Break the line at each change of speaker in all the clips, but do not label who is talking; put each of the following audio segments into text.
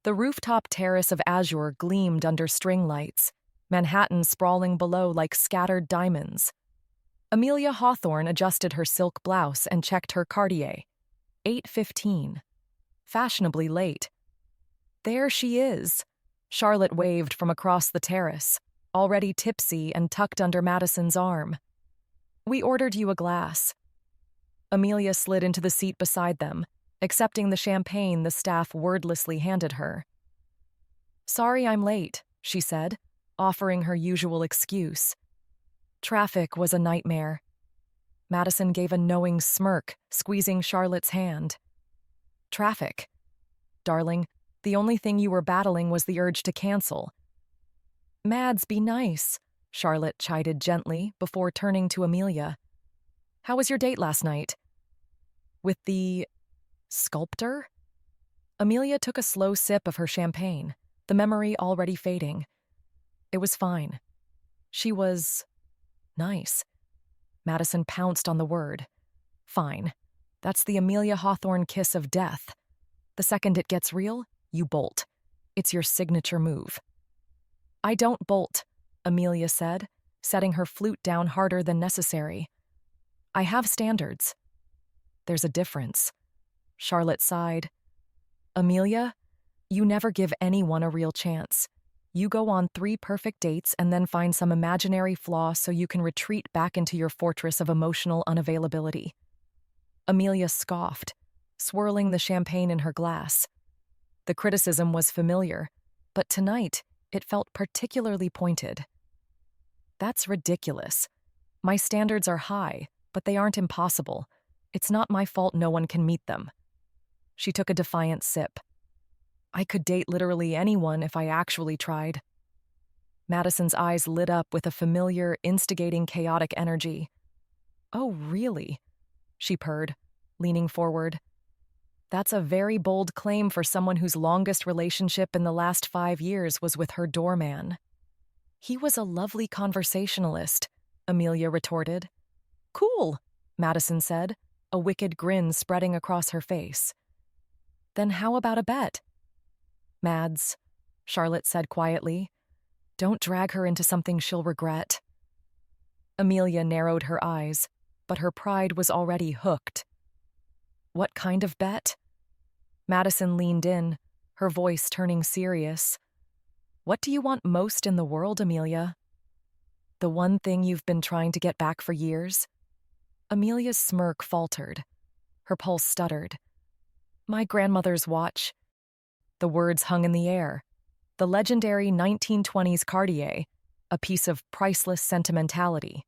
The rooftop terrace of azure gleamed under string lights, Manhattan sprawling below like scattered diamonds. Amelia Hawthorne adjusted her silk blouse and checked her Cartier. 8:15. Fashionably late. There she is. Charlotte waved from across the terrace, already tipsy and tucked under Madison's arm. We ordered you a glass. Amelia slid into the seat beside them, accepting the champagne the staff wordlessly handed her. Sorry I'm late, she said, offering her usual excuse. Traffic was a nightmare. Madison gave a knowing smirk, squeezing Charlotte's hand. Traffic. Darling, the only thing you were battling was the urge to cancel. Mads, be nice, Charlotte chided gently before turning to Amelia. How was your date last night? With the sculptor? Amelia took a slow sip of her champagne, the memory already fading. It was fine. She was nice. Madison pounced on the word. Fine. That's the Amelia Hawthorne kiss of death. The second it gets real, you bolt. It's your signature move. I don't bolt, Amelia said, setting her flute down harder than necessary. I have standards. There's a difference. Charlotte sighed. Amelia, you never give anyone a real chance. You go on 3 perfect dates and then find some imaginary flaw so you can retreat back into your fortress of emotional unavailability. Amelia scoffed, swirling the champagne in her glass. The criticism was familiar, but tonight it felt particularly pointed. That's ridiculous. My standards are high, but they aren't impossible. It's not my fault no one can meet them. She took a defiant sip. I could date literally anyone if I actually tried. Madison's eyes lit up with a familiar, instigating, chaotic energy. Oh, really? She purred, leaning forward. That's a very bold claim for someone whose longest relationship in the last 5 years was with her doorman. He was a lovely conversationalist, Amelia retorted. Cool, Madison said, a wicked grin spreading across her face. Then how about a bet? Mads, Charlotte said quietly. Don't drag her into something she'll regret. Amelia narrowed her eyes, but her pride was already hooked. What kind of bet? Madison leaned in, her voice turning serious. What do you want most in the world, Amelia? The one thing you've been trying to get back for years? Amelia's smirk faltered. Her pulse stuttered. My grandmother's watch. The words hung in the air. The legendary 1920s Cartier, a piece of priceless sentimentality.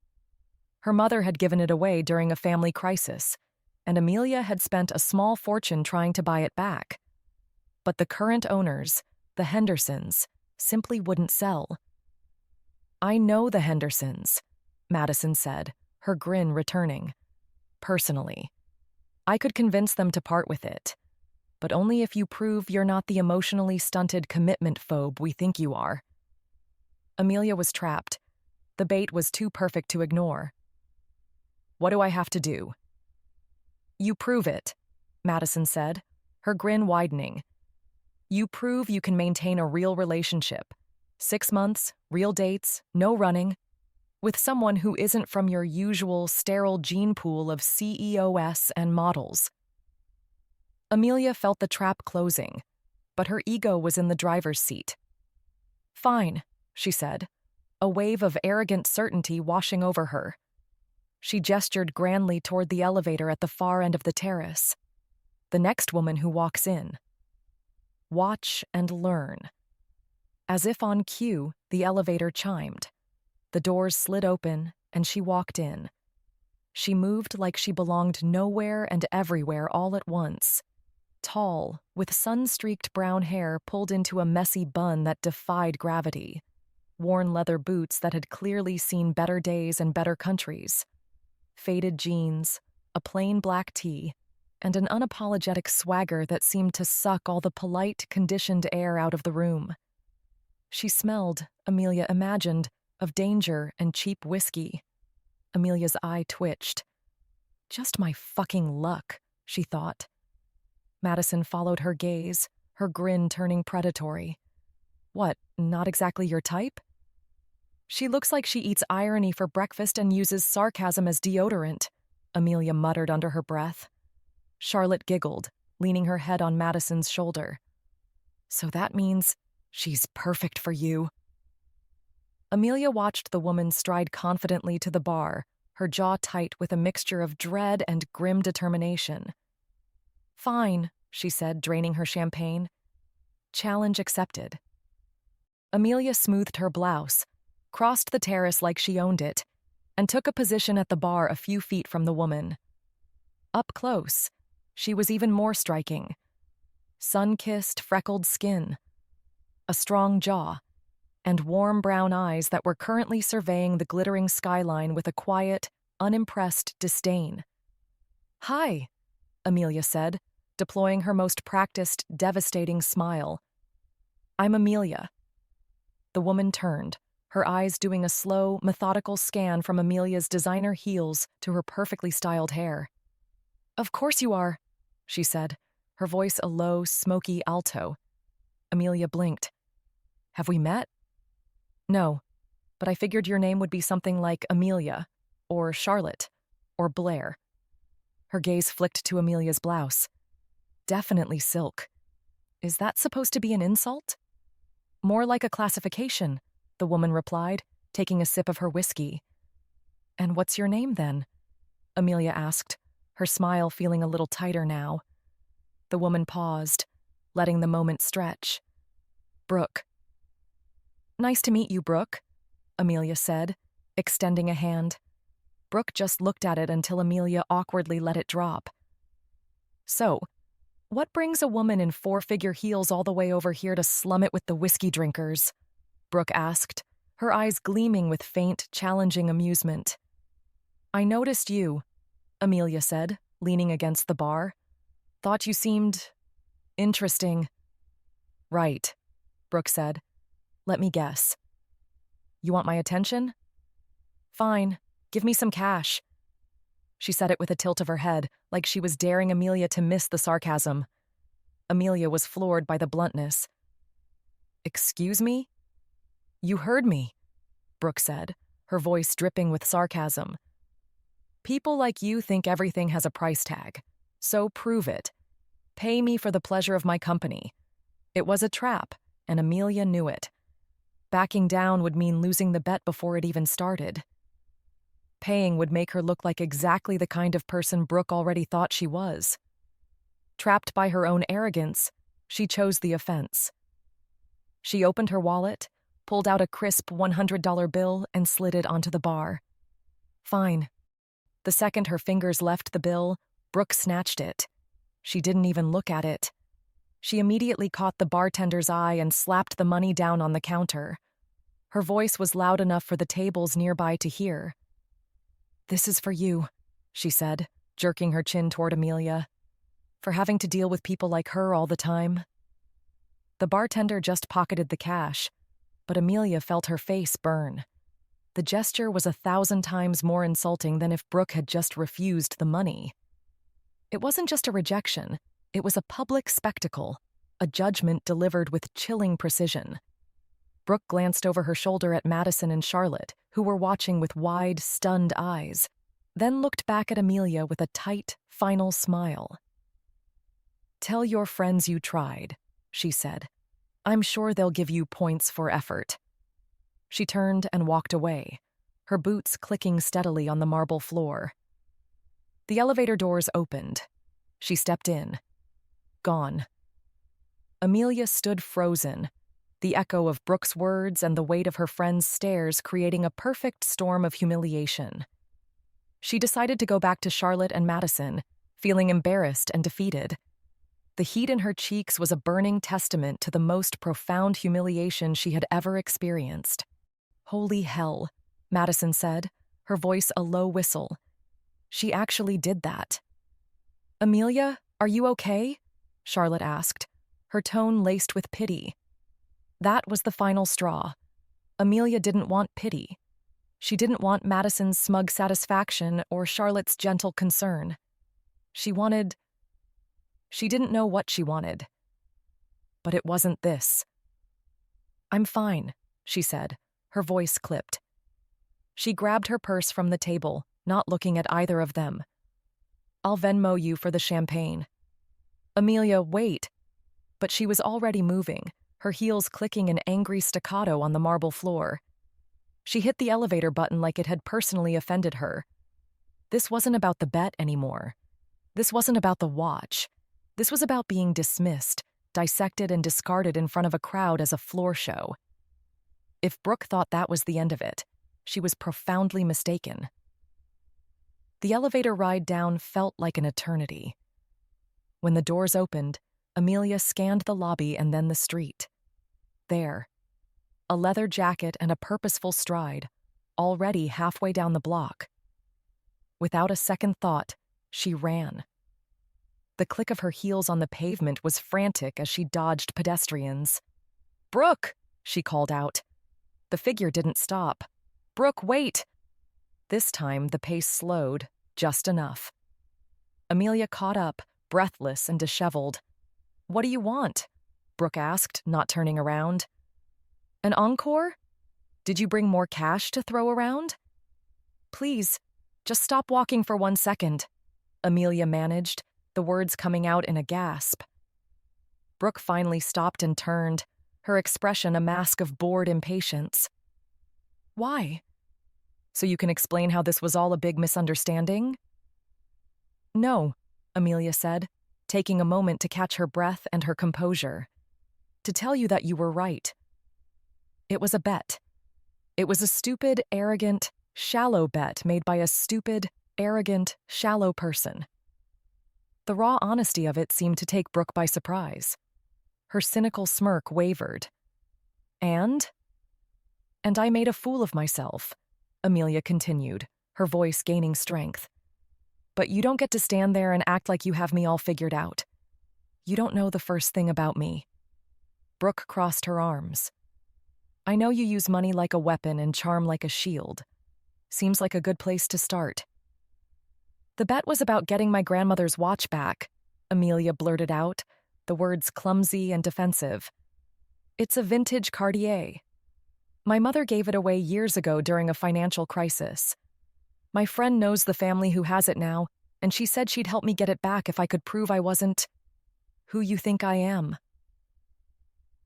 Her mother had given it away during a family crisis, and Amelia had spent a small fortune trying to buy it back. But the current owners, the Hendersons, simply wouldn't sell. I know the Hendersons, Madison said, her grin returning. Personally. I could convince them to part with it, but only if you prove you're not the emotionally stunted commitment phobe we think you are. Amelia was trapped. The bait was too perfect to ignore. What do I have to do? You prove it, Madison said, her grin widening. You prove you can maintain a real relationship. 6 months, real dates, no running, with someone who isn't from your usual sterile gene pool of CEOs and models. Amelia felt the trap closing, but her ego was in the driver's seat. Fine, she said, a wave of arrogant certainty washing over her. She gestured grandly toward the elevator at the far end of the terrace. The next woman who walks in. Watch and learn. As if on cue, the elevator chimed. The doors slid open, and she walked in. She moved like she belonged nowhere and everywhere all at once. Tall, with sun-streaked brown hair pulled into a messy bun that defied gravity. Worn leather boots that had clearly seen better days and better countries. Faded jeans, a plain black tee, and an unapologetic swagger that seemed to suck all the polite, conditioned air out of the room. She smelled, Amelia imagined, of danger and cheap whiskey. Amelia's eye twitched. Just my fucking luck, she thought. Madison followed her gaze, her grin turning predatory. What, not exactly your type? She looks like she eats irony for breakfast and uses sarcasm as deodorant, Amelia muttered under her breath. Charlotte giggled, leaning her head on Madison's shoulder. So that means she's perfect for you. Amelia watched the woman stride confidently to the bar, her jaw tight with a mixture of dread and grim determination. Fine, she said, draining her champagne. Challenge accepted. Amelia smoothed her blouse, crossed the terrace like she owned it, and took a position at the bar a few feet from the woman. Up close, she was even more striking. Sun-kissed, freckled skin, a strong jaw, and warm brown eyes that were currently surveying the glittering skyline with a quiet, unimpressed disdain. Hi, Amelia said, deploying her most practiced, devastating smile. I'm Amelia. The woman turned, her eyes doing a slow, methodical scan from Amelia's designer heels to her perfectly styled hair. Of course you are, she said, her voice a low, smoky alto. Amelia blinked. Have we met? No, but I figured your name would be something like Amelia, or Charlotte, or Blair. Her gaze flicked to Amelia's blouse. Definitely silk. Is that supposed to be an insult? More like a classification, the woman replied, taking a sip of her whiskey. And what's your name, then? Amelia asked, her smile feeling a little tighter now. The woman paused, letting the moment stretch. Brooke. Nice to meet you, Brooke, Amelia said, extending a hand. Brooke just looked at it until Amelia awkwardly let it drop. So, what brings a woman in four-figure heels all the way over here to slum it with the whiskey drinkers? Brooke asked, her eyes gleaming with faint, challenging amusement. I noticed you, Amelia said, leaning against the bar. Thought you seemed interesting. Right, Brooke said. Let me guess. You want my attention? Fine, give me some cash. She said it with a tilt of her head, like she was daring Amelia to miss the sarcasm. Amelia was floored by the bluntness. Excuse me? You heard me, Brooke said, her voice dripping with sarcasm. People like you think everything has a price tag, so prove it. Pay me for the pleasure of my company. It was a trap, and Amelia knew it. Backing down would mean losing the bet before it even started. Paying would make her look like exactly the kind of person Brooke already thought she was. Trapped by her own arrogance, she chose the offense. She opened her wallet, pulled out a crisp $100 bill, and slid it onto the bar. Fine. The second her fingers left the bill, Brooke snatched it. She didn't even look at it. She immediately caught the bartender's eye and slapped the money down on the counter. Her voice was loud enough for the tables nearby to hear. This is for you, she said, jerking her chin toward Amelia. For having to deal with people like her all the time. The bartender just pocketed the cash, but Amelia felt her face burn. The gesture was 1,000 times more insulting than if Brooke had just refused the money. It wasn't just a rejection, it was a public spectacle, a judgment delivered with chilling precision. Brooke glanced over her shoulder at Madison and Charlotte, who were watching with wide, stunned eyes, then looked back at Amelia with a tight, final smile. Tell your friends you tried, she said. I'm sure they'll give you points for effort. She turned and walked away, her boots clicking steadily on the marble floor. The elevator doors opened. She stepped in. Gone. Amelia stood frozen, the echo of Brooke's words and the weight of her friend's stares creating a perfect storm of humiliation. She decided to go back to Charlotte and Madison, feeling embarrassed and defeated. The heat in her cheeks was a burning testament to the most profound humiliation she had ever experienced. Holy hell, Madison said, her voice a low whistle. She actually did that. Amelia, are you okay? Charlotte asked, her tone laced with pity. That was the final straw. Amelia didn't want pity. She didn't want Madison's smug satisfaction or Charlotte's gentle concern. She didn't know what she wanted. but it wasn't this. "I'm fine," she said, her voice clipped. She grabbed her purse from the table, not looking at either of them. "I'll Venmo you for the champagne." "Amelia, wait." But she was already moving, her heels clicking in angry staccato on the marble floor. She hit the elevator button like it had personally offended her. This wasn't about the bet anymore. This wasn't about the watch. This was about being dismissed, dissected and discarded in front of a crowd as a floor show. If Brooke thought that was the end of it, she was profoundly mistaken. The elevator ride down felt like an eternity. When the doors opened, Amelia scanned the lobby and then the street. There, a leather jacket and a purposeful stride, already halfway down the block. Without a second thought, she ran. The click of her heels on the pavement was frantic as she dodged pedestrians. "Brooke!" she called out. The figure didn't stop. "Brooke, wait!" This time, the pace slowed, just enough. Amelia caught up, breathless and disheveled. "What do you want?" Brooke asked, not turning around. "An encore? Did you bring more cash to throw around?" "Please, just stop walking for 1 second," Amelia managed, the words coming out in a gasp. Brooke finally stopped and turned, her expression a mask of bored impatience. "Why? So you can explain how this was all a big misunderstanding?" "No," Amelia said, taking a moment to catch her breath and her composure. "To tell you that you were right. It was a bet. It was a stupid, arrogant, shallow bet made by a stupid, arrogant, shallow person." The raw honesty of it seemed to take Brooke by surprise. Her cynical smirk wavered. And I made a fool of myself," Amelia continued, her voice gaining strength. "But you don't get to stand there and act like you have me all figured out. You don't know the first thing about me." Brooke crossed her arms. "I know you use money like a weapon and charm like a shield. Seems like a good place to start." "The bet was about getting my grandmother's watch back," Amelia blurted out, the words clumsy and defensive. "It's a vintage Cartier. My mother gave it away years ago during a financial crisis. My friend knows the family who has it now, and she said she'd help me get it back if I could prove I wasn't who you think I am."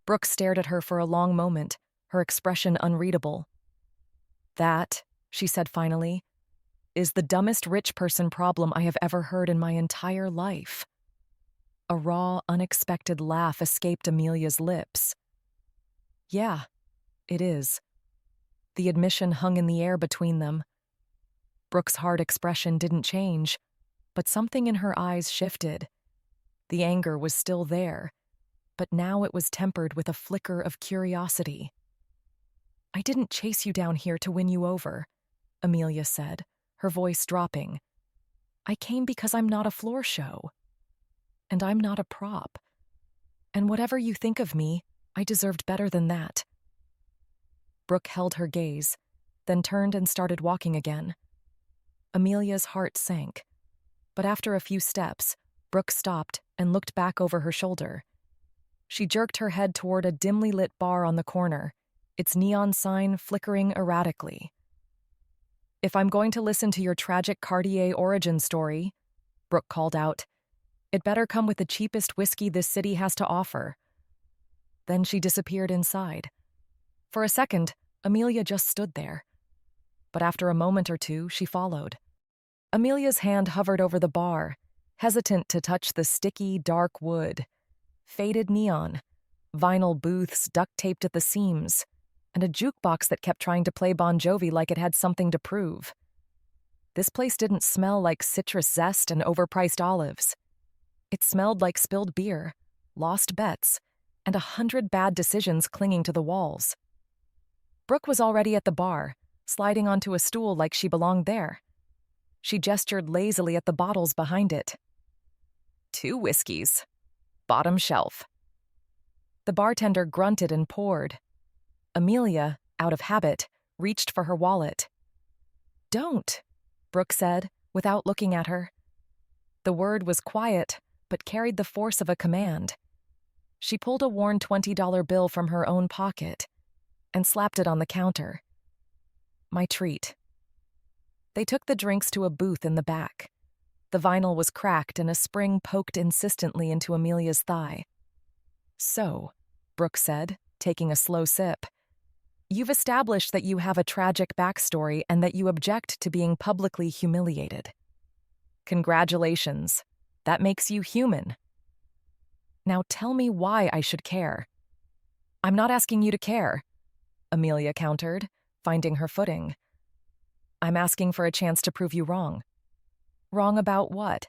Brooke stared at her for a long moment, her expression unreadable. "That," she said finally, "is the dumbest rich person problem I have ever heard in my entire life." A raw, unexpected laugh escaped Amelia's lips. "Yeah, it is." The admission hung in the air between them. Brooke's hard expression didn't change, but something in her eyes shifted. The anger was still there, but now it was tempered with a flicker of curiosity. "I didn't chase you down here to win you over," Amelia said, her voice dropping. "I came because I'm not a floor show. And I'm not a prop. And whatever you think of me, I deserved better than that." Brooke held her gaze, then turned and started walking again. Amelia's heart sank. But after a few steps, Brooke stopped and looked back over her shoulder. She jerked her head toward a dimly lit bar on the corner, its neon sign flickering erratically. "If I'm going to listen to your tragic Cartier origin story," Brooke called out, "it better come with the cheapest whiskey this city has to offer." Then she disappeared inside. For a second, Amelia just stood there. But after a moment or two, she followed. Amelia's hand hovered over the bar, hesitant to touch the sticky, dark wood. Faded neon, vinyl booths duct-taped at the seams, and a jukebox that kept trying to play Bon Jovi like it had something to prove. This place didn't smell like citrus zest and overpriced olives. It smelled like spilled beer, lost bets, and 100 bad decisions clinging to the walls. Brooke was already at the bar, sliding onto a stool like she belonged there. She gestured lazily at the bottles behind it. 2 whiskeys. Bottom shelf." The bartender grunted and poured. Amelia, out of habit, reached for her wallet. "Don't," Brooke said, without looking at her. The word was quiet, but carried the force of a command. She pulled a worn $20 bill from her own pocket and slapped it on the counter. My treat. They took the drinks to a booth in the back. The vinyl was cracked and a spring poked insistently into Amelia's thigh. So, Brooke said, taking a slow sip, you've established that you have a tragic backstory and that you object to being publicly humiliated. Congratulations. That makes you human. Now tell me why I should care. I'm not asking you to care, Amelia countered, finding her footing. I'm asking for a chance to prove you wrong. Wrong about what?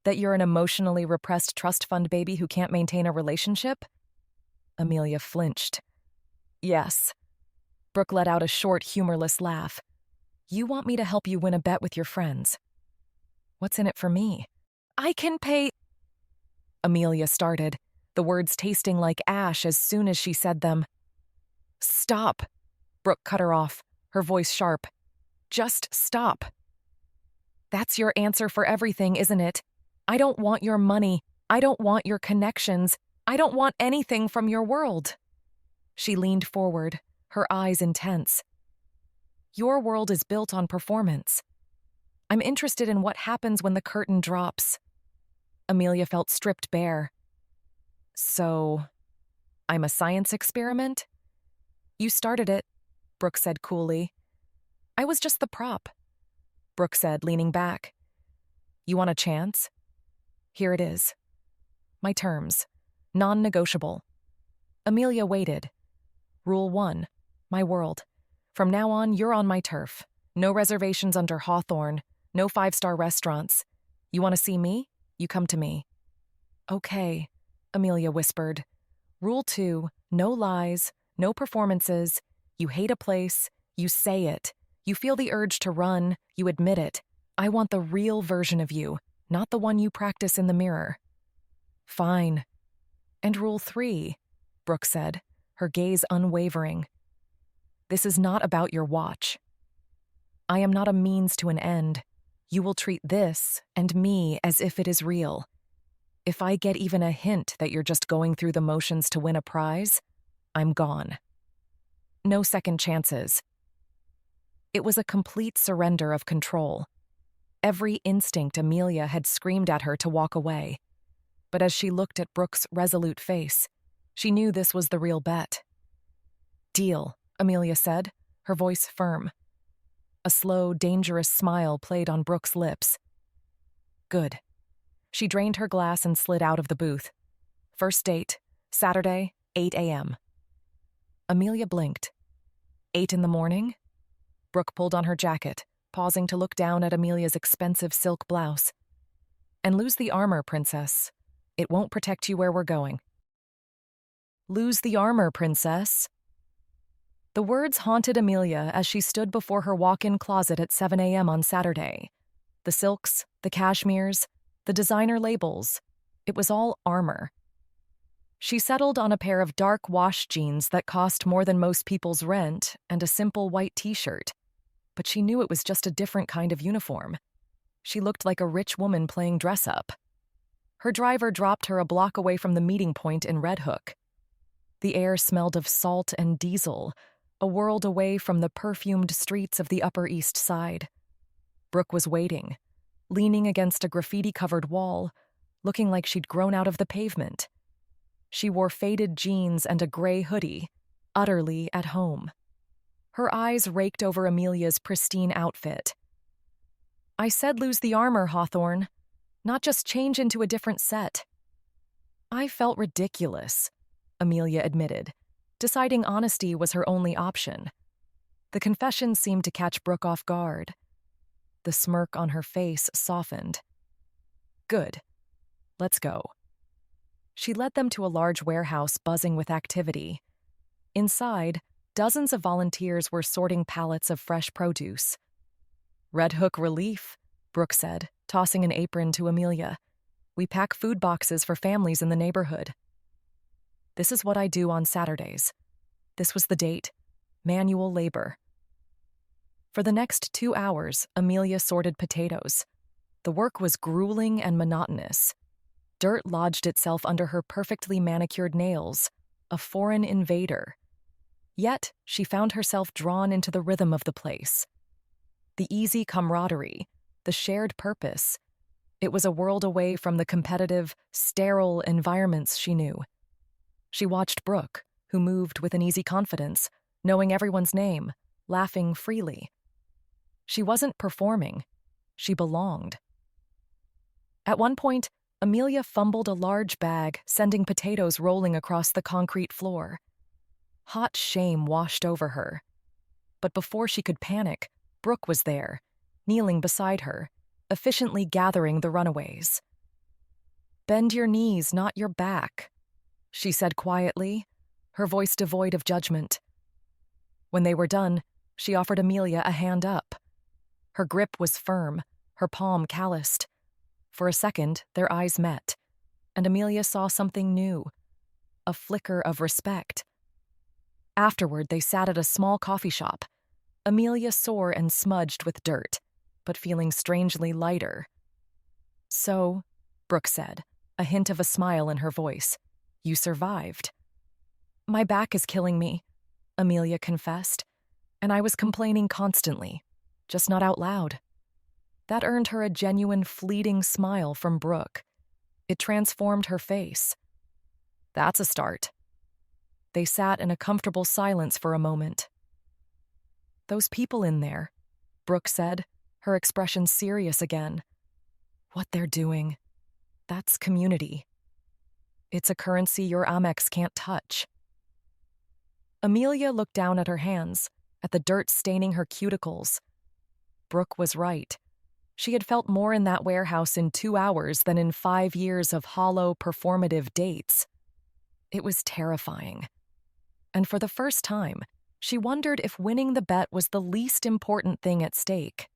That you're an emotionally repressed trust fund baby who can't maintain a relationship? Amelia flinched. Yes. Brooke let out a short, humorless laugh. You want me to help you win a bet with your friends. What's in it for me? I can pay... Amelia started, the words tasting like ash as soon as she said them. Stop. Brooke cut her off, her voice sharp. Just stop. That's your answer for everything, isn't it? I don't want your money. I don't want your connections. I don't want anything from your world. She leaned forward, her eyes intense. Your world is built on performance. I'm interested in what happens when the curtain drops. Amelia felt stripped bare. So, I'm a science experiment? You started it, Brooke said coolly. I was just the prop, Brooke said, leaning back. You want a chance? Here it is. My terms. Non-negotiable. Amelia waited. Rule 1. My world. From now on, you're on my turf. No reservations under Hawthorne. No 5-star restaurants. You want to see me? You come to me. Okay, Amelia whispered. Rule 2. No lies. No performances. You hate a place. You say it. You feel the urge to run. You admit it. I want the real version of you, not the one you practice in the mirror. Fine. And Rule 3, Brooke said, her gaze unwavering. This is not about your watch. I am not a means to an end. You will treat this and me as if it is real. If I get even a hint that you're just going through the motions to win a prize, I'm gone. No second chances. It was a complete surrender of control. Every instinct Amelia had screamed at her to walk away. But as she looked at Brooke's resolute face, she knew this was the real bet. Deal, Amelia said, her voice firm. A slow, dangerous smile played on Brooke's lips. Good. She drained her glass and slid out of the booth. First date, Saturday, 8 a.m. Amelia blinked. 8 in the morning? Brooke pulled on her jacket, pausing to look down at Amelia's expensive silk blouse. And lose the armor, princess. It won't protect you where we're going. Lose the armor, princess. The words haunted Amelia as she stood before her walk-in closet at 7 a.m. on Saturday. The silks, the cashmeres, the designer labels. It was all armor. She settled on a pair of dark wash jeans that cost more than most people's rent and a simple white t-shirt. But she knew it was just a different kind of uniform. She looked like a rich woman playing dress-up. Her driver dropped her a block away from the meeting point in Red Hook. The air smelled of salt and diesel, a world away from the perfumed streets of the Upper East Side. Brooke was waiting, leaning against a graffiti-covered wall, looking like she'd grown out of the pavement. She wore faded jeans and a gray hoodie, utterly at home. Her eyes raked over Amelia's pristine outfit. I said lose the armor, Hawthorne, not just change into a different set. I felt ridiculous, Amelia admitted, deciding honesty was her only option. The confession seemed to catch Brooke off guard. The smirk on her face softened. Good. Let's go. She led them to a large warehouse buzzing with activity. Inside, dozens of volunteers were sorting pallets of fresh produce. Red Hook relief, Brooke said, tossing an apron to Amelia. We pack food boxes for families in the neighborhood. This is what I do on Saturdays. This was the date. Manual labor. For the next 2 hours, Amelia sorted potatoes. The work was grueling and monotonous. Dirt lodged itself under her perfectly manicured nails, a foreign invader. Yet, she found herself drawn into the rhythm of the place. The easy camaraderie, the shared purpose. It was a world away from the competitive, sterile environments she knew. She watched Brooke, who moved with an easy confidence, knowing everyone's name, laughing freely. She wasn't performing. She belonged. At one point, Amelia fumbled a large bag, sending potatoes rolling across the concrete floor. Hot shame washed over her. But before she could panic, Brooke was there, kneeling beside her, efficiently gathering the runaways. "Bend your knees, not your back," she said quietly, her voice devoid of judgment. When they were done, she offered Amelia a hand up. Her grip was firm, her palm calloused. For a second, their eyes met, and Amelia saw something new, a flicker of respect. Afterward, they sat at a small coffee shop, Amelia sore and smudged with dirt, but feeling strangely lighter. "So," Brooke said, a hint of a smile in her voice, "you survived." "My back is killing me," Amelia confessed, "and I was complaining constantly, just not out loud." That earned her a genuine fleeting smile from Brooke. It transformed her face. "That's a start." They sat in a comfortable silence for a moment. "Those people in there," Brooke said, her expression serious again. "What they're doing. That's community. It's a currency your Amex can't touch." Amelia looked down at her hands, at the dirt staining her cuticles. Brooke was right. She had felt more in that warehouse in 2 hours than in 5 years of hollow, performative dates. It was terrifying. And for the first time, she wondered if winning the bet was the least important thing at stake.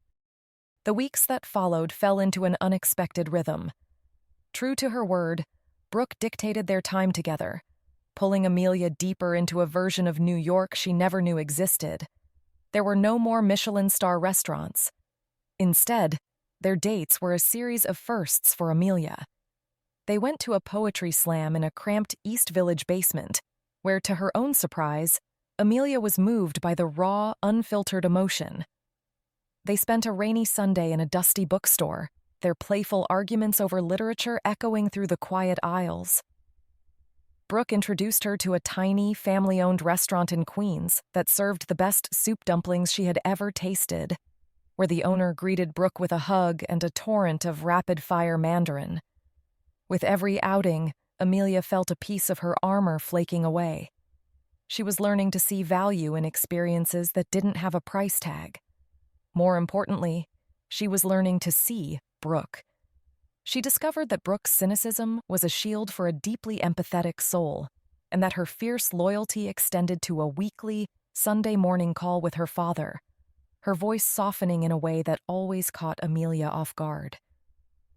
The weeks that followed fell into an unexpected rhythm. True to her word, Brooke dictated their time together, pulling Amelia deeper into a version of New York she never knew existed. There were no more Michelin star restaurants. Instead, their dates were a series of firsts for Amelia. They went to a poetry slam in a cramped East Village basement, where, to her own surprise, Amelia was moved by the raw, unfiltered emotion. They spent a rainy Sunday in a dusty bookstore, their playful arguments over literature echoing through the quiet aisles. Brooke introduced her to a tiny, family-owned restaurant in Queens that served the best soup dumplings she had ever tasted, where the owner greeted Brooke with a hug and a torrent of rapid-fire Mandarin. With every outing, Amelia felt a piece of her armor flaking away. She was learning to see value in experiences that didn't have a price tag. More importantly, she was learning to see Brooke. She discovered that Brooke's cynicism was a shield for a deeply empathetic soul, and that her fierce loyalty extended to a weekly, Sunday morning call with her father, her voice softening in a way that always caught Amelia off guard.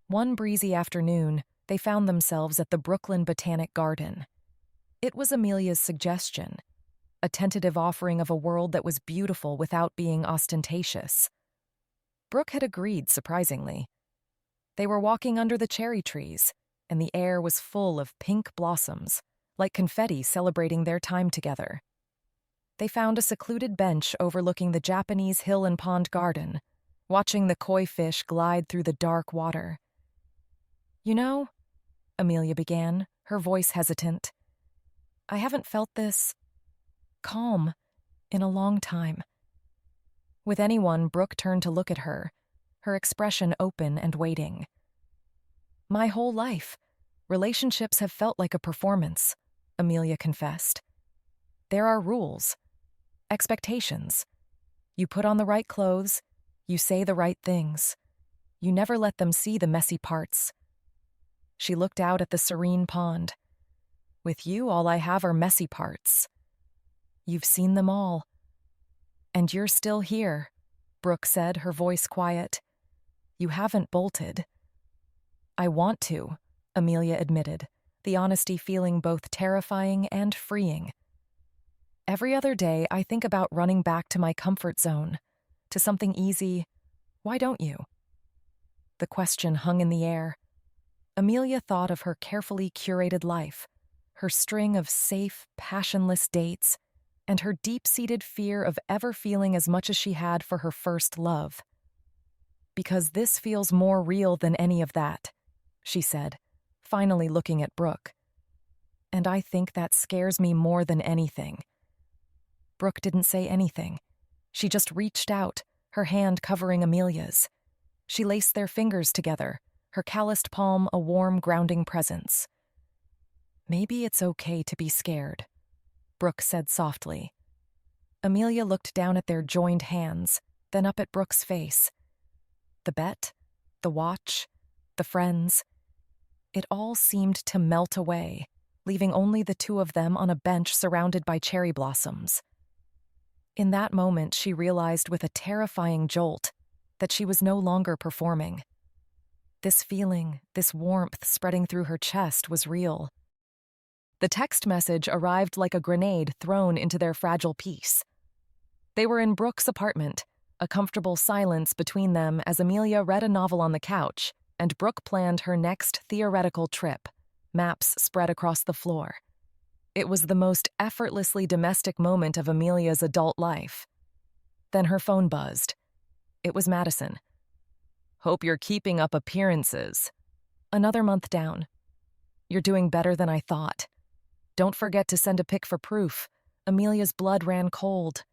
One breezy afternoon, they found themselves at the Brooklyn Botanic Garden. It was Amelia's suggestion, a tentative offering of a world that was beautiful without being ostentatious. Brooke had agreed, surprisingly. They were walking under the cherry trees, and the air was full of pink blossoms, like confetti celebrating their time together. They found a secluded bench overlooking the Japanese hill and pond garden, watching the koi fish glide through the dark water. "You know," Amelia began, her voice hesitant, "I haven't felt this calm in a long time." With anyone, Brooke turned to look at her, her expression open and waiting. "My whole life, relationships have felt like a performance," Amelia confessed. "There are rules, expectations. You put on the right clothes, you say the right things. You never let them see the messy parts." She looked out at the serene pond. "With you, all I have are messy parts. You've seen them all. And you're still here," Brooke said, her voice quiet. "You haven't bolted." "I want to," Amelia admitted, the honesty feeling both terrifying and freeing. "Every other day, I think about running back to my comfort zone, to something easy. Why don't you?" The question hung in the air. Amelia thought of her carefully curated life, her string of safe, passionless dates, and her deep-seated fear of ever feeling as much as she had for her first love. "Because this feels more real than any of that," she said, finally looking at Brooke. "And I think that scares me more than anything." Brooke didn't say anything. She just reached out, her hand covering Amelia's. She laced their fingers together, her calloused palm a warm, grounding presence. "Maybe it's okay to be scared," Brooke said softly. Amelia looked down at their joined hands, then up at Brooke's face. The bet, the watch, the friends. It all seemed to melt away, leaving only the two of them on a bench surrounded by cherry blossoms. In that moment, she realized with a terrifying jolt that she was no longer performing. This feeling, this warmth spreading through her chest was real. The text message arrived like a grenade thrown into their fragile peace. They were in Brooke's apartment, a comfortable silence between them as Amelia read a novel on the couch and Brooke planned her next theoretical trip, maps spread across the floor. It was the most effortlessly domestic moment of Amelia's adult life. Then her phone buzzed. It was Madison. "Hope you're keeping up appearances." "Another month down." "You're doing better than I thought." "Don't forget to send a pic for proof." Amelia's blood ran cold.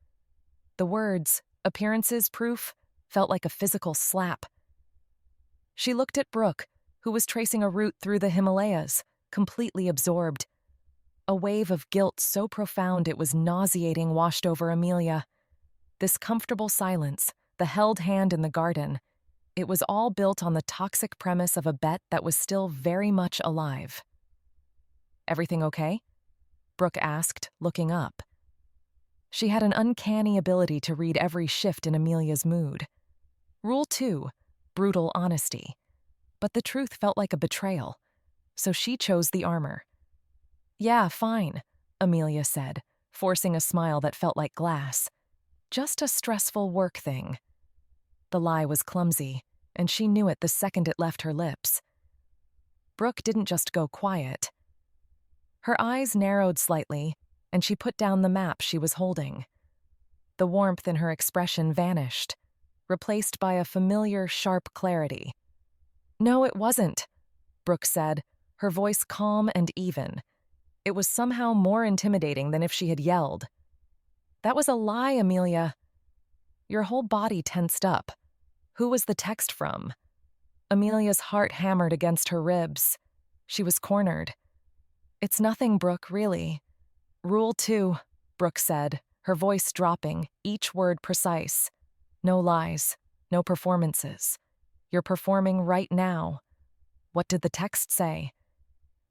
The words, appearances, proof, felt like a physical slap. She looked at Brooke, who was tracing a route through the Himalayas, completely absorbed. A wave of guilt so profound it was nauseating washed over Amelia. This comfortable silence, the held hand in the garden, it was all built on the toxic premise of a bet that was still very much alive. "Everything okay?" Brooke asked, looking up. She had an uncanny ability to read every shift in Amelia's mood. Rule 2, brutal honesty. But the truth felt like a betrayal, so she chose the armor. "Yeah, fine," Amelia said, forcing a smile that felt like glass. "Just a stressful work thing." The lie was clumsy, and she knew it the second it left her lips. Brooke didn't just go quiet. Her eyes narrowed slightly, and she put down the map she was holding. The warmth in her expression vanished, replaced by a familiar, sharp clarity. "No, it wasn't," Brooke said, her voice calm and even. It was somehow more intimidating than if she had yelled. "That was a lie, Amelia." Your whole body tensed up. Who was the text from? Amelia's heart hammered against her ribs. She was cornered. "It's nothing, Brooke, really." "Rule 2, Brooke said, her voice dropping, each word precise. "No lies, no performances. You're performing right now." What did the text say?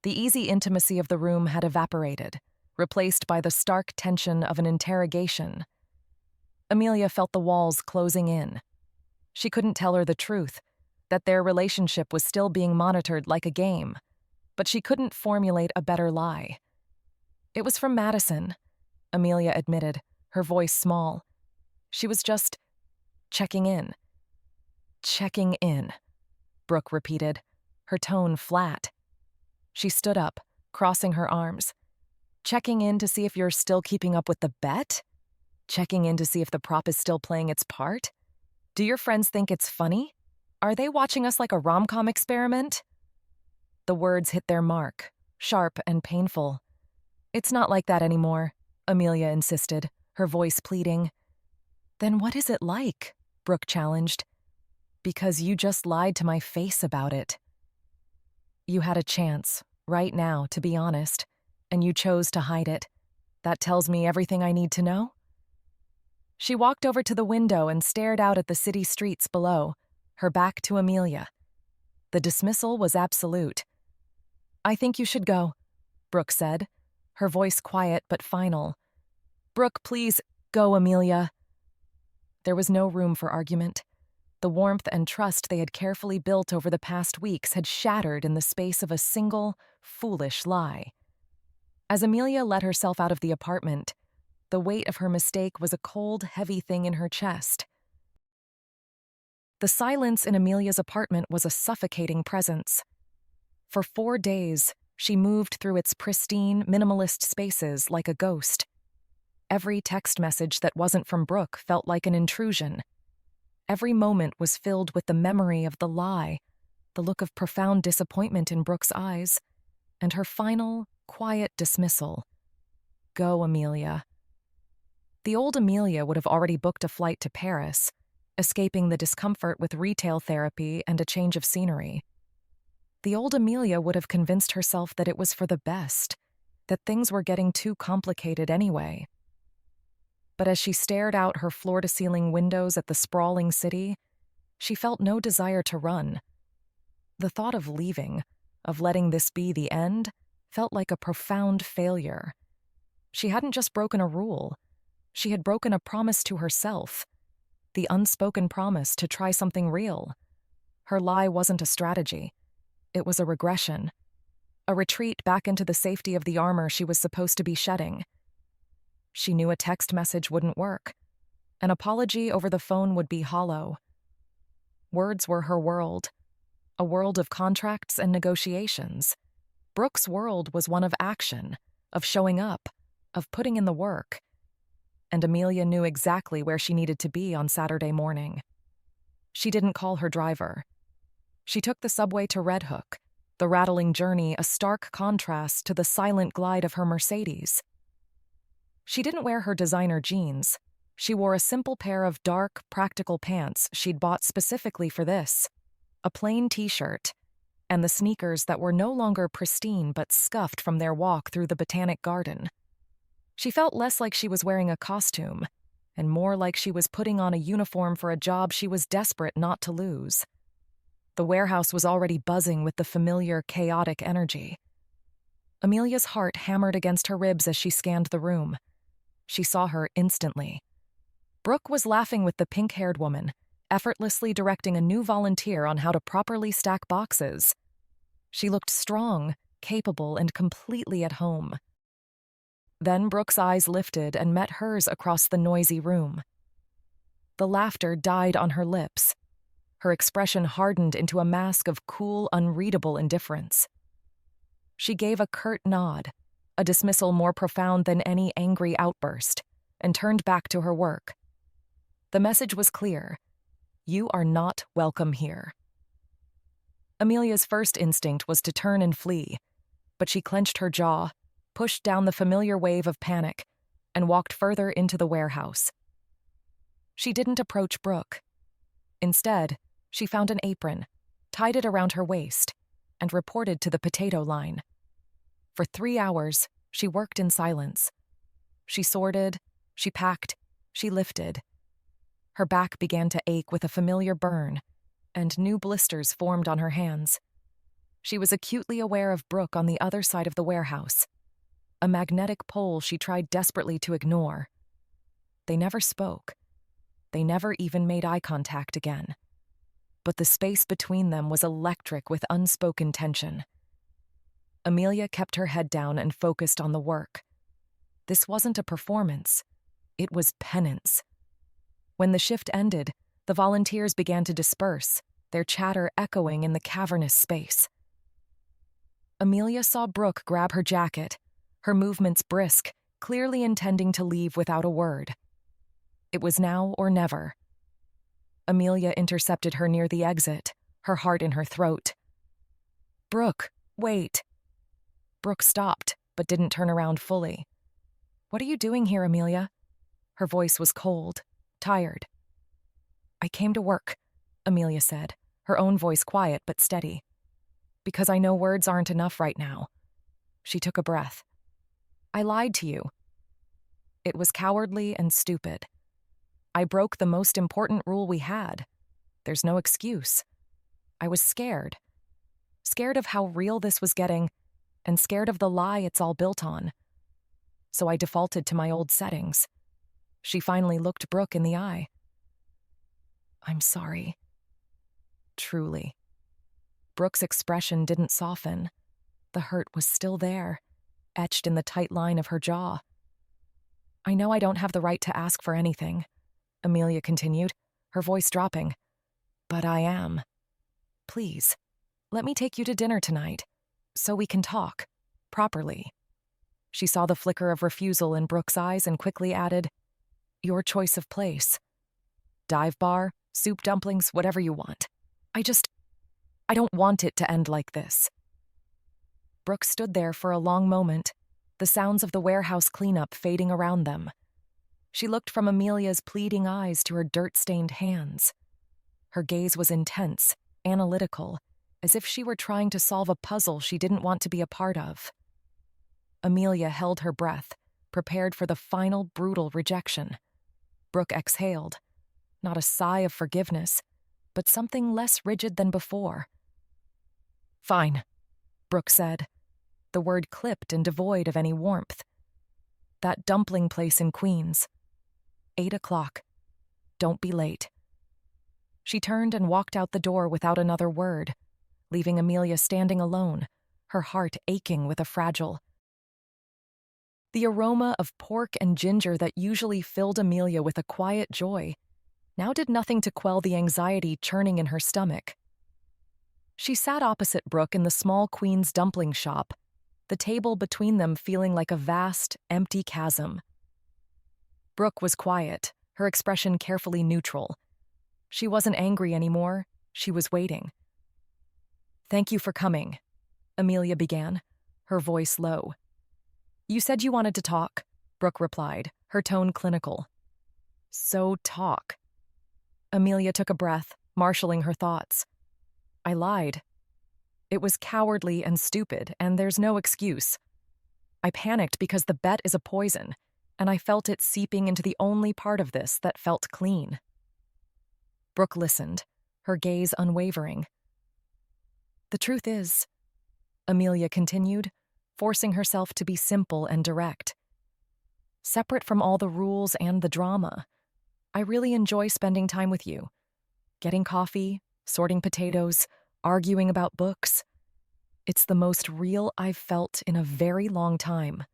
The easy intimacy of the room had evaporated, replaced by the stark tension of an interrogation. Amelia felt the walls closing in. She couldn't tell her the truth, that their relationship was still being monitored like a game, but she couldn't formulate a better lie. "It was from Madison," Amelia admitted, her voice small. "She was just checking in." "Checking in," Brooke repeated, her tone flat. She stood up, crossing her arms. "Checking in to see if you're still keeping up with the bet? Checking in to see if the prop is still playing its part? Do your friends think it's funny? Are they watching us like a rom-com experiment?" The words hit their mark, sharp and painful. "It's not like that anymore," Amelia insisted, her voice pleading. "Then what is it like?" Brooke challenged. "Because you just lied to my face about it." "You had a chance, right now, to be honest, and you chose to hide it. That tells me everything I need to know?" She walked over to the window and stared out at the city streets below, her back to Amelia. The dismissal was absolute. "I think you should go," Brooke said, her voice quiet but final. "Brooke, please, go, Amelia." There was no room for argument. The warmth and trust they had carefully built over the past weeks had shattered in the space of a single, foolish lie. As Amelia let herself out of the apartment, the weight of her mistake was a cold, heavy thing in her chest. The silence in Amelia's apartment was a suffocating presence. For 4 days, she moved through its pristine, minimalist spaces like a ghost. Every text message that wasn't from Brooke felt like an intrusion. Every moment was filled with the memory of the lie, the look of profound disappointment in Brooke's eyes, and her final, quiet dismissal. Go, Amelia. The old Amelia would have already booked a flight to Paris, escaping the discomfort with retail therapy and a change of scenery. The old Amelia would have convinced herself that it was for the best, that things were getting too complicated anyway. But as she stared out her floor-to-ceiling windows at the sprawling city, she felt no desire to run. The thought of leaving, of letting this be the end, felt like a profound failure. She hadn't just broken a rule. She had broken a promise to herself, the unspoken promise to try something real. Her lie wasn't a strategy. It was a regression, a retreat back into the safety of the armor she was supposed to be shedding. She knew a text message wouldn't work. An apology over the phone would be hollow. Words were her world, a world of contracts and negotiations. Brooke's world was one of action, of showing up, of putting in the work. And Amelia knew exactly where she needed to be on Saturday morning. She didn't call her driver. She took the subway to Red Hook, the rattling journey a stark contrast to the silent glide of her Mercedes. She didn't wear her designer jeans. She wore a simple pair of dark, practical pants she'd bought specifically for this, a plain t-shirt, and the sneakers that were no longer pristine but scuffed from their walk through the Botanic Garden. She felt less like she was wearing a costume, and more like she was putting on a uniform for a job she was desperate not to lose. The warehouse was already buzzing with the familiar, chaotic energy. Amelia's heart hammered against her ribs as she scanned the room. She saw her instantly. Brooke was laughing with the pink-haired woman, effortlessly directing a new volunteer on how to properly stack boxes. She looked strong, capable, and completely at home. Then Brooke's eyes lifted and met hers across the noisy room. The laughter died on her lips. Her expression hardened into a mask of cool, unreadable indifference. She gave a curt nod, a dismissal more profound than any angry outburst, and turned back to her work. The message was clear. You are not welcome here. Amelia's first instinct was to turn and flee, but she clenched her jaw, pushed down the familiar wave of panic, and walked further into the warehouse. She didn't approach Brooke. Instead, she found an apron, tied it around her waist, and reported to the potato line. For 3 hours, she worked in silence. She sorted, she packed, she lifted. Her back began to ache with a familiar burn, and new blisters formed on her hands. She was acutely aware of Brooke on the other side of the warehouse, a magnetic pole she tried desperately to ignore. They never spoke. They never even made eye contact again. But the space between them was electric with unspoken tension. Amelia kept her head down and focused on the work. This wasn't a performance. It was penance. When the shift ended, the volunteers began to disperse, their chatter echoing in the cavernous space. Amelia saw Brooke grab her jacket, her movements brisk, clearly intending to leave without a word. It was now or never. Amelia intercepted her near the exit, her heart in her throat. "Brooke, wait." Brooke stopped, but didn't turn around fully. "What are you doing here, Amelia?" Her voice was cold, tired. "I came to work," Amelia said, her own voice quiet but steady. "Because I know words aren't enough right now." She took a breath. "I lied to you. It was cowardly and stupid. I broke the most important rule we had. There's no excuse. I was scared. Scared of how real this was getting, and scared of the lie it's all built on. So I defaulted to my old settings." She finally looked Brooke in the eye. "I'm sorry. Truly." Brooke's expression didn't soften. The hurt was still there, etched in the tight line of her jaw. "I know I don't have the right to ask for anything," Amelia continued, her voice dropping. "But I am. Please, let me take you to dinner tonight. so we can talk. Properly. She saw the flicker of refusal in Brooke's eyes and quickly added, your choice of place. Dive bar, soup dumplings, whatever you want. I don't want it to end like this. Brooke stood there for a long moment, the sounds of the warehouse cleanup fading around them. She looked from Amelia's pleading eyes to her dirt-stained hands. Her gaze was intense, analytical, as if she were trying to solve a puzzle she didn't want to be a part of. Amelia held her breath, prepared for the final brutal rejection. Brooke exhaled, not a sigh of forgiveness, but something less rigid than before. Fine, Brooke said, the word clipped and devoid of any warmth. That dumpling place in Queens. 8 o'clock. Don't be late. She turned and walked out the door without another word, leaving Amelia standing alone, her heart aching with a fragile. The aroma of pork and ginger that usually filled Amelia with a quiet joy now did nothing to quell the anxiety churning in her stomach. She sat opposite Brooke in the small Queen's dumpling shop, the table between them feeling like a vast, empty chasm. Brooke was quiet, her expression carefully neutral. She wasn't angry anymore, she was waiting. Thank you for coming, Amelia began, her voice low. You said you wanted to talk, Brooke replied, her tone clinical. So talk. Amelia took a breath, marshaling her thoughts. I lied. It was cowardly and stupid, and there's no excuse. I panicked because the bet is a poison, and I felt it seeping into the only part of this that felt clean. Brooke listened, her gaze unwavering. The truth is, Amelia continued, forcing herself to be simple and direct. Separate from all the rules and the drama, I really enjoy spending time with you. Getting coffee, sorting potatoes, arguing about books. It's the most real I've felt in a very long time.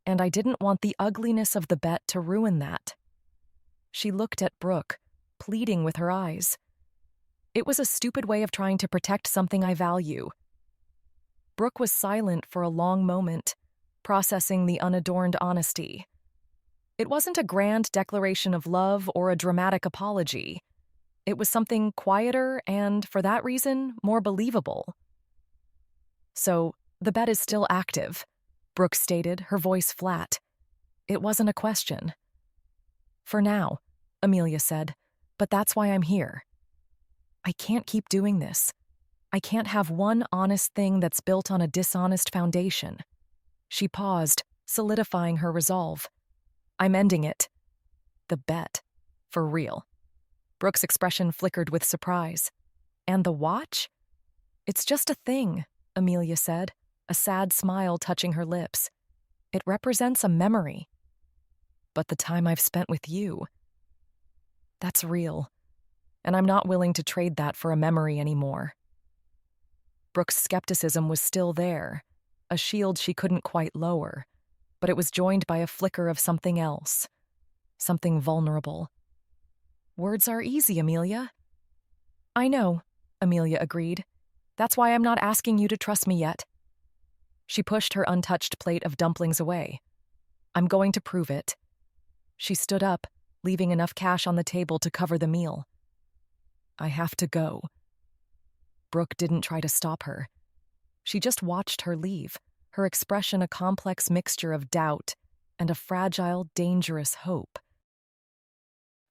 And I didn't want the ugliness of the bet to ruin that. She looked at Brooke, pleading with her eyes. It was a stupid way of trying to protect something I value. Brooke was silent for a long moment, processing the unadorned honesty. It wasn't a grand declaration of love or a dramatic apology. It was something quieter and, for that reason, more believable. So, the bet is still active, Brooke stated, her voice flat. It wasn't a question. For now, Amelia said, but that's why I'm here. I can't keep doing this. I can't have one honest thing that's built on a dishonest foundation. She paused, solidifying her resolve. I'm ending it. The bet. For real. Brooke's expression flickered with surprise. And the watch? It's just a thing, Amelia said, a sad smile touching her lips. It represents a memory. But the time I've spent with you, that's real. And I'm not willing to trade that for a memory anymore. Brooke's skepticism was still there, a shield she couldn't quite lower, but it was joined by a flicker of something else, something vulnerable. Words are easy, Amelia. I know, Amelia agreed. That's why I'm not asking you to trust me yet. She pushed her untouched plate of dumplings away. I'm going to prove it. She stood up, leaving enough cash on the table to cover the meal. I have to go. Brooke didn't try to stop her. She just watched her leave, her expression a complex mixture of doubt and a fragile, dangerous hope.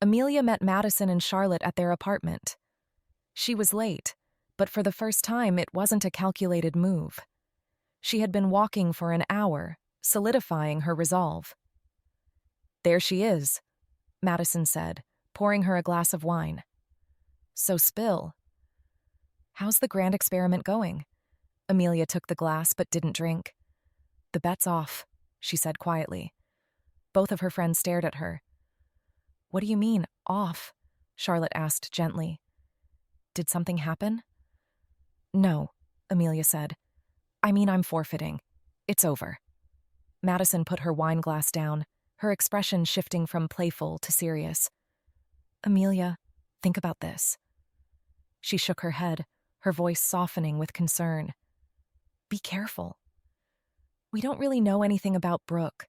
Amelia met Madison and Charlotte at their apartment. She was late, but for the first time it wasn't a calculated move. She had been walking for an hour, solidifying her resolve. There she is, Madison said, pouring her a glass of wine. So spill. How's the grand experiment going? Amelia took the glass but didn't drink. The bet's off, she said quietly. Both of her friends stared at her. What do you mean, off? Charlotte asked gently. Did something happen? No, Amelia said. I mean, I'm forfeiting. It's over. Madison put her wine glass down, her expression shifting from playful to serious. Amelia, think about this. She shook her head, her voice softening with concern. Be careful. We don't really know anything about Brooke.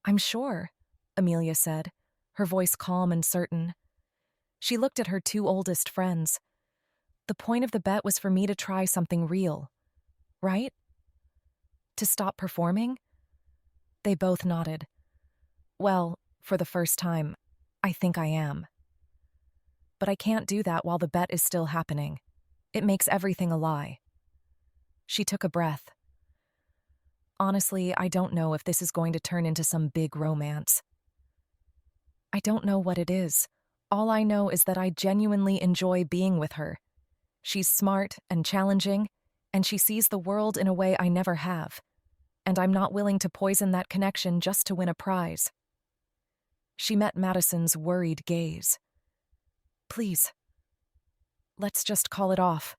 I'm sure, Amelia said, her voice calm and certain. She looked at her two oldest friends. The point of the bet was for me to try something real, right? To stop performing? They both nodded. Well, for the first time, I think I am. But I can't do that while the bet is still happening. It makes everything a lie. She took a breath. Honestly, I don't know if this is going to turn into some big romance. I don't know what it is. All I know is that I genuinely enjoy being with her. She's smart and challenging, and she sees the world in a way I never have. And I'm not willing to poison that connection just to win a prize. She met Madison's worried gaze. Please, let's just call it off.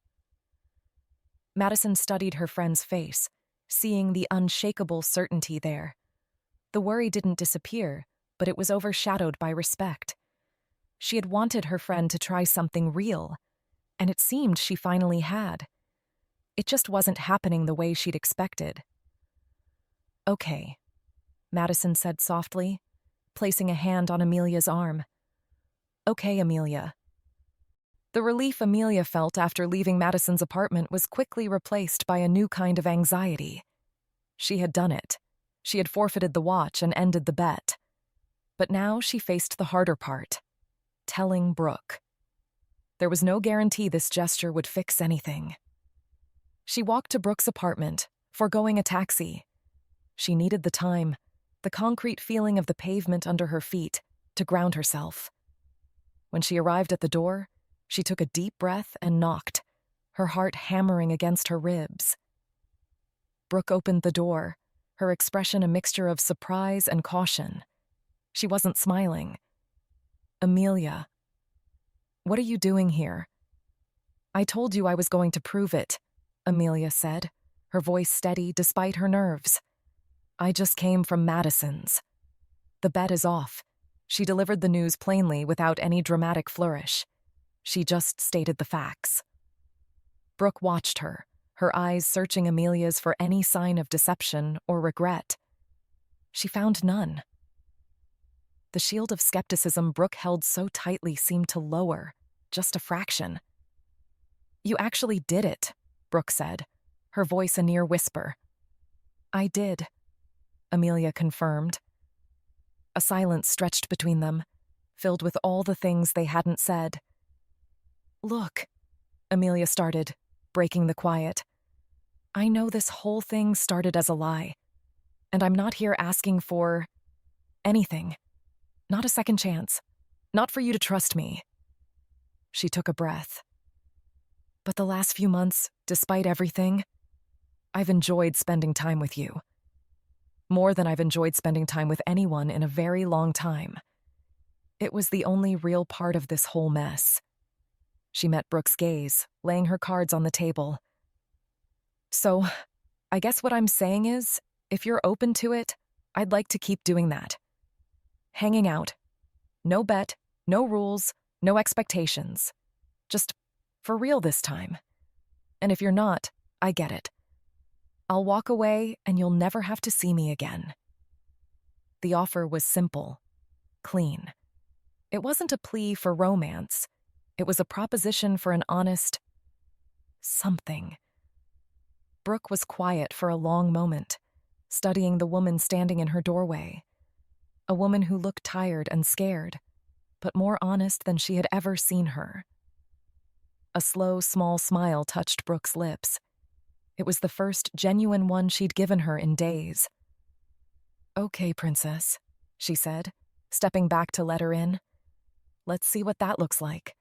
Madison studied her friend's face, seeing the unshakable certainty there. The worry didn't disappear, but it was overshadowed by respect. She had wanted her friend to try something real, and it seemed she finally had. It just wasn't happening the way she'd expected. Okay, Madison said softly, placing a hand on Amelia's arm. Okay, Amelia. The relief Amelia felt after leaving Madison's apartment was quickly replaced by a new kind of anxiety. She had done it. She had forfeited the watch and ended the bet. But now she faced the harder part, telling Brooke. There was no guarantee this gesture would fix anything. She walked to Brooke's apartment, foregoing a taxi. She needed the time, the concrete feeling of the pavement under her feet, to ground herself. When she arrived at the door, she took a deep breath and knocked, her heart hammering against her ribs. Brooke opened the door, her expression a mixture of surprise and caution. She wasn't smiling. Amelia, what are you doing here? I told you I was going to prove it, Amelia said, her voice steady despite her nerves. I just came from Madison's. The bet is off. She delivered the news plainly without any dramatic flourish. She just stated the facts. Brooke watched her, her eyes searching Amelia's for any sign of deception or regret. She found none. The shield of skepticism Brooke held so tightly seemed to lower, just a fraction. You actually did it, Brooke said, her voice a near whisper. I did, Amelia confirmed. A silence stretched between them, filled with all the things they hadn't said. Look, Amelia started, breaking the quiet. I know this whole thing started as a lie, and I'm not here asking for anything. Not a second chance. Not for you to trust me. She took a breath. But the last few months, despite everything, I've enjoyed spending time with you. More than I've enjoyed spending time with anyone in a very long time. It was the only real part of this whole mess. She met Brooke's gaze, laying her cards on the table. So, I guess what I'm saying is, if you're open to it, I'd like to keep doing that. Hanging out. No bet, no rules, no expectations. Just for real this time. And if you're not, I get it. I'll walk away and you'll never have to see me again. The offer was simple, clean. It wasn't a plea for romance. It was a proposition for an honest something. Brooke was quiet for a long moment, studying the woman standing in her doorway. A woman who looked tired and scared, but more honest than she had ever seen her. A slow, small smile touched Brooke's lips. It was the first genuine one she'd given her in days. Okay, princess, she said, stepping back to let her in. Let's see what that looks like.